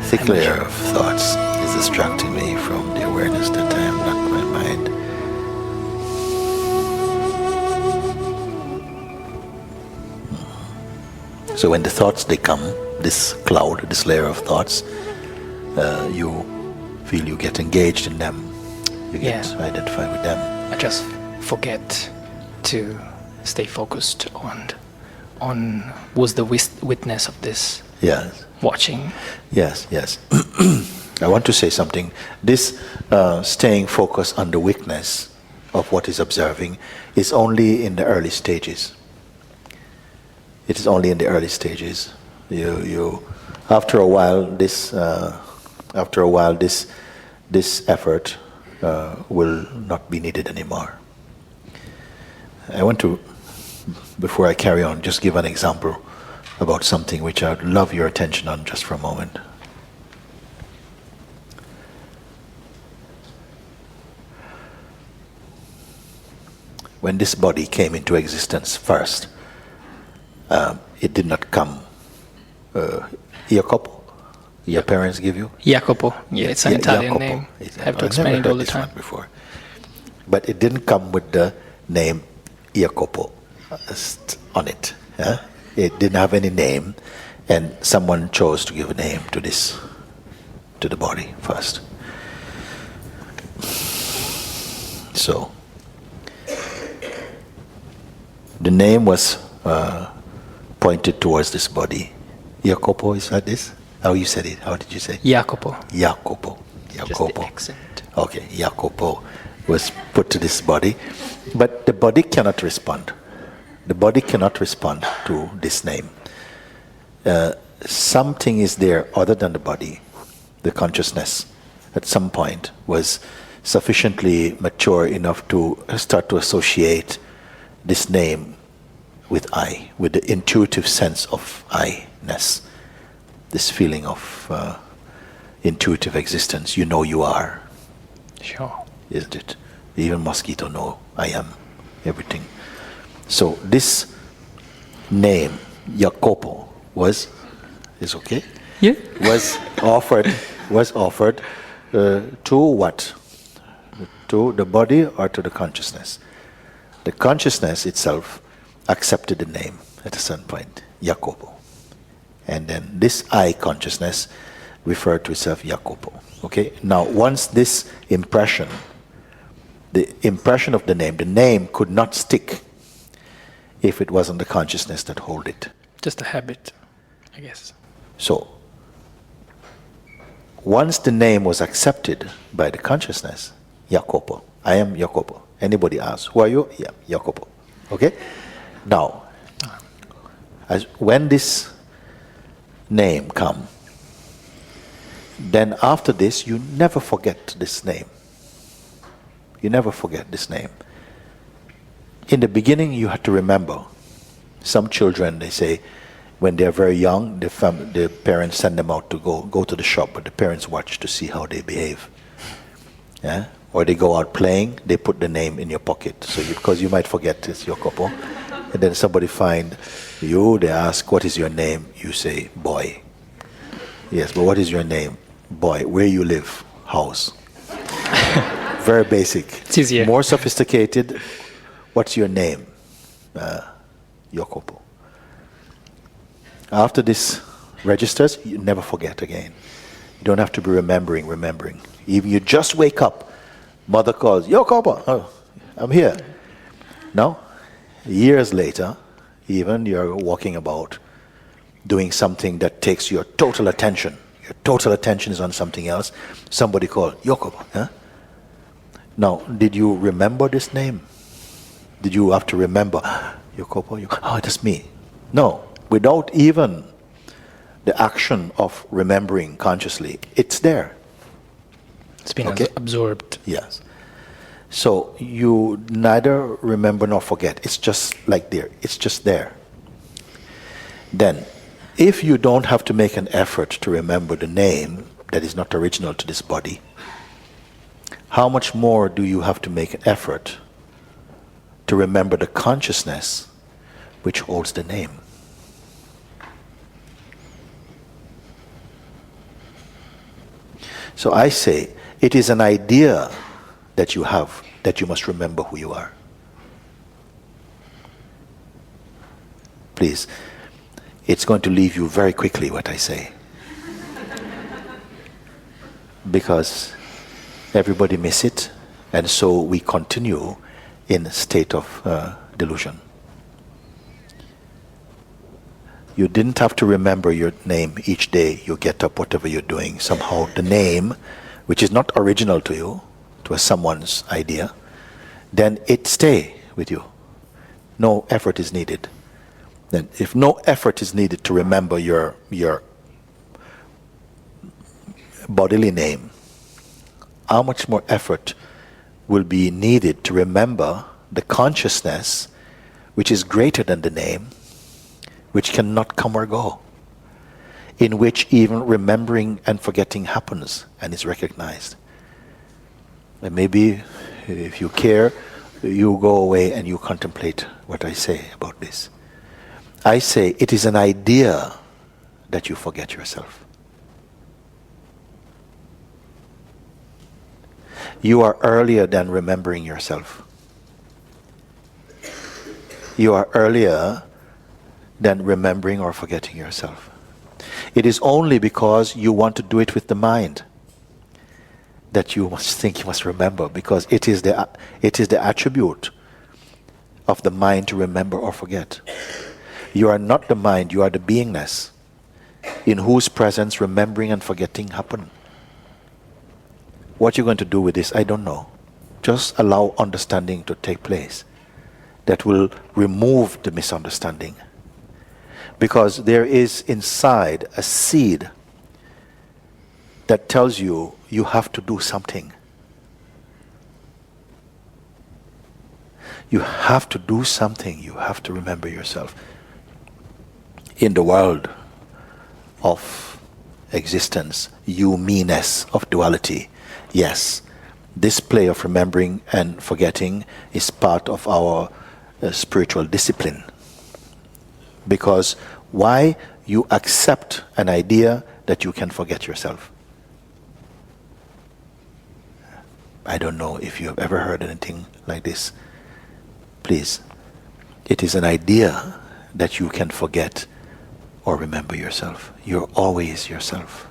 thick layer of thoughts is distracting me from the awareness that I am not my mind. So when the thoughts, they come, this cloud, this layer of thoughts, you feel you get engaged in them. You get identified with them. I just forget to stay focused on who's the witness of this. Yes. Watching. Yes. I want to say something. This staying focused on the witness of what is observing is only in the early stages. It is only in the early stages. You after a while this effort will not be needed anymore. I want to, before I carry on, just give an example about something which I'd love your attention on just for a moment. When this body came into existence first, it did not come. Jacopo, your parents give you? Jacopo, it's an Italian Jacopo. name. I have to explain it all the time. Before. But it didn't come with the name Jacopo on it. Yeah? It didn't have any name, and someone chose to give a name to this, to the body first. So, the name was pointed towards this body. Jacopo, is that this? How you said it? How did you say? Jacopo. Jacopo. Just the accent. Okay, Jacopo was put to this body, but the body cannot respond. The body cannot respond to this name. Something is there other than the body. The consciousness at some point was sufficiently mature enough to start to associate this name with I, with the intuitive sense of I-ness, this feeling of intuitive existence. You know you are. Sure. Isn't it? Even mosquito know I am everything. So this name, Jacopo, is okay? Yeah. Was offered to what? To the body or to the consciousness? The consciousness itself accepted the name at a certain point, Jacopo. And then this I consciousness referred to itself Jacopo. Okay? Now once this impression, the impression of the name could not stick if it wasn't the consciousness that hold it. Just a habit, I guess. So, once the name was accepted by the consciousness, Jacopo, I am Jacopo. Anybody asks, who are you? Yeah, Jacopo. Okay? Now, when this name come, then after this, you never forget this name. You never forget this name. In the beginning, you had to remember. Some children, they say, when they're very young, the parents send them out to go to the shop, but the parents watch to see how they behave. Yeah? Or they go out playing, they put the name in your pocket, so because you might forget it's Jacopo. And then somebody find you, they ask, what is your name? You say, boy. Yes, but what is your name? Boy. Where you live? House. Very basic. It's easier. More sophisticated. What's your name? Jacopo. After this registers, you never forget again. You don't have to be remembering. Even you just wake up, mother calls, Jacopo, oh, I'm here. No? Years later, even you're walking about, doing something that takes your total attention. Your total attention is on something else. Somebody called, Jacopo. Huh? Now, did you remember this name? Did you have to remember, Jacopo? Oh, that's me. No, without even the action of remembering consciously, it's there. It's been absorbed. Yes. So you neither remember nor forget. It's just like there. It's just there. Then, if you don't have to make an effort to remember the name that is not original to this body, how much more do you have to make an effort to remember the consciousness which holds the name? So I say, it is an idea that you have that you must remember who you are. Please, it's going to leave you very quickly what I say. Because everybody miss it, and so we continue in a state of delusion. You didn't have to remember your name each day you get up, whatever you're doing. Somehow the name, which is not original to you, to someone's idea, then it stay with you. No effort is needed. Then if no effort is needed to remember your bodily name, how much more effort will be needed to remember the consciousness which is greater than the name, which cannot come or go, in which even remembering and forgetting happens and is recognized. And maybe if you care, you go away and you contemplate what I say about this. I say it is an idea that you forget yourself. You are earlier than remembering yourself. You are earlier than remembering or forgetting yourself. It is only because you want to do it with the mind that you must think, you must remember, because it is the attribute of the mind to remember or forget. You are not the mind, you are the beingness in whose presence remembering and forgetting happen. What you're going to do with this, I don't know. Just allow understanding to take place. That will remove the misunderstanding. Because there is inside a seed that tells you you have to do something. You have to do something. You have to remember yourself. In the world of existence, you meanness of duality, yes, this play of remembering and forgetting is part of our spiritual discipline. Because why? You accept an idea that you can forget yourself. I don't know if you have ever heard anything like this. Please, it is an idea that you can forget or remember yourself. You're always yourself.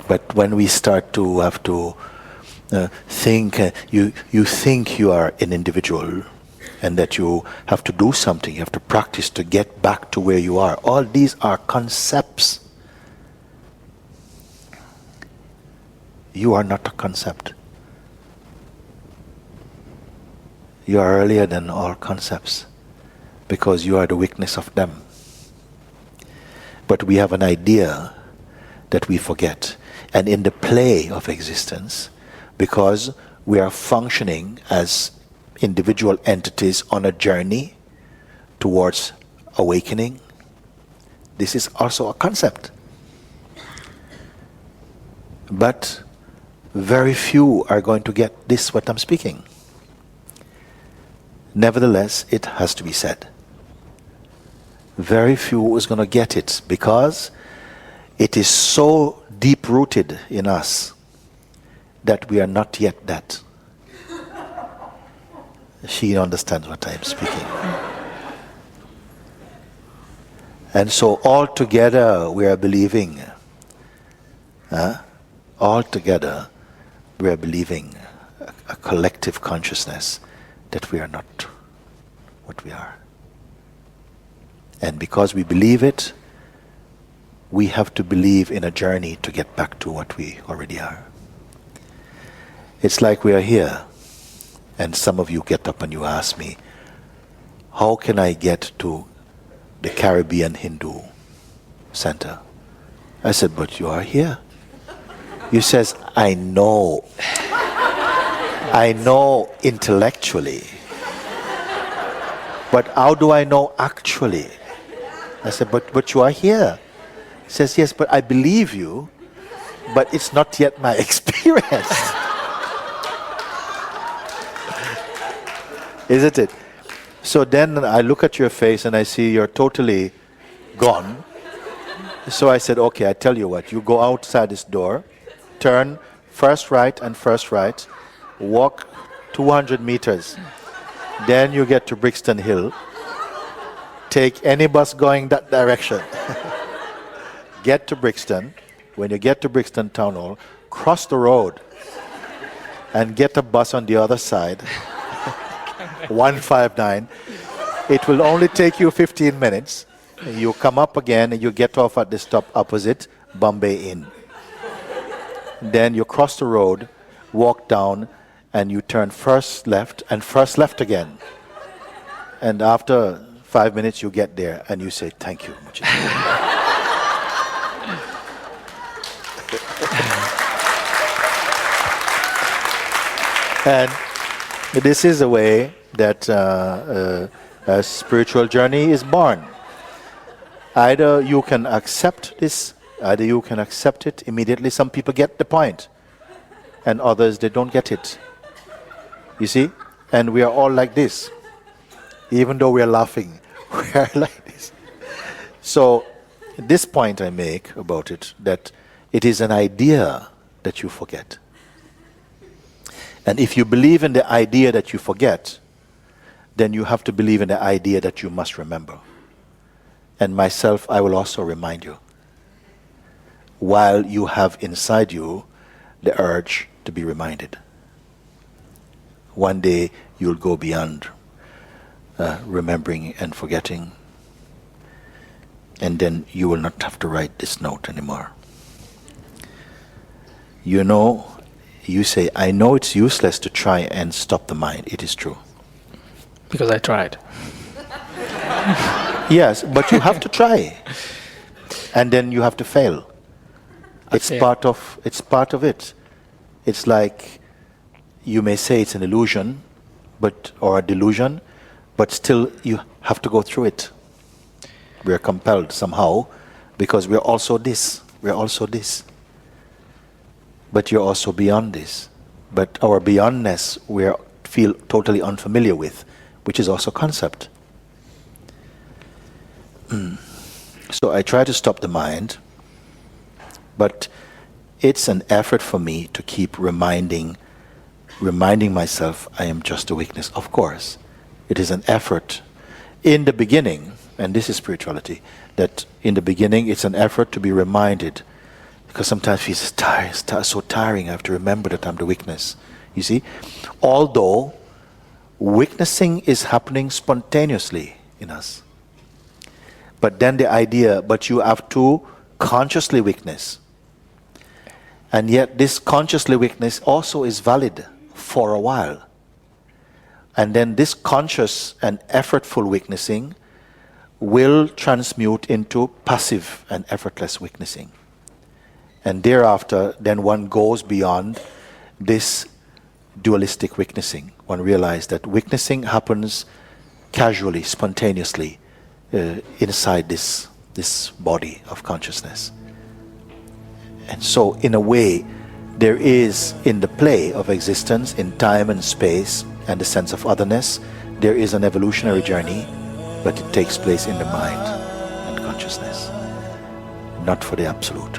But when we start to have to think, you think you are an individual, and that you have to do something, you have to practice to get back to where you are. All these are concepts. You are not a concept. You are earlier than all concepts, because you are the weakness of them. But we have an idea that we forget. And in the play of existence, because we are functioning as individual entities on a journey towards awakening, this is also a concept. But very few are going to get this, what I'm speaking. Nevertheless, it has to be said. Very few is going to get it, because it is so deep-rooted in us that we are not yet that. She understands what I am speaking. And so all together we are believing. All together we are believing a collective consciousness that we are not what we are. And because we believe it, we have to believe in a journey to get back to what we already are. It's like we are here, and some of you get up and you ask me, how can I get to the Caribbean Hindu Center? I said, but you are here. You says, I know. I know intellectually. But how do I know actually? I said, but you are here. He says, yes, but I believe you, but it's not yet my experience. Isn't it? So then I look at your face and I see you're totally gone. So I said, okay, I tell you what, you go outside this door, turn first right and first right, walk 200 meters. Then you get to Brixton Hill. Take any bus going that direction. Get to Brixton. When you get to Brixton Town Hall, cross the road and get a bus on the other side. 159. It will only take you 15 minutes. You come up again and you get off at the stop opposite Bombay Inn. Then you cross the road, walk down, and you turn first left and first left again. And after 5 minutes you get there and you say, thank you. And this is the way that a spiritual journey is born. Either you can accept this, either you can accept it immediately. Some people get the point, and others, they don't get it. You see? And we are all like this. Even though we are laughing, we are like this. So, this point I make about it, that it is an idea that you forget. And if you believe in the idea that you forget, then you have to believe in the idea that you must remember. And myself, I will also remind you. While you have inside you the urge to be reminded. One day you'll go beyond remembering and forgetting. And then you will not have to write this note anymore. You know, you say, I know it's useless to try and stop the mind. It is true. Because I tried. Yes, but you have to try. And then you have to fail. It's part of it. It's like, you may say it's an illusion, or a delusion, but still you have to go through it. We are compelled somehow, because we are also this. We are also this. But you're also beyond this. But our beyondness we feel totally unfamiliar with, which is also concept. So I try to stop the mind, but it's an effort for me to keep reminding myself I am just a weakness. Of course, it is an effort. In the beginning, and this is spirituality, that in the beginning it's an effort to be reminded, because sometimes it's tired, so tiring. I have to remember that I'm the weakness. You see, although witnessing is happening spontaneously in us. But then the idea, but you have to consciously witness. And yet this consciously witness also is valid for a while. And then this conscious and effortful witnessing will transmute into passive and effortless witnessing. And thereafter, then one goes beyond this dualistic witnessing. One realizes that witnessing happens casually, spontaneously, inside this body of consciousness. And so, in a way, there is, in the play of existence, in time and space, and the sense of otherness, there is an evolutionary journey, but it takes place in the mind and consciousness, not for the absolute.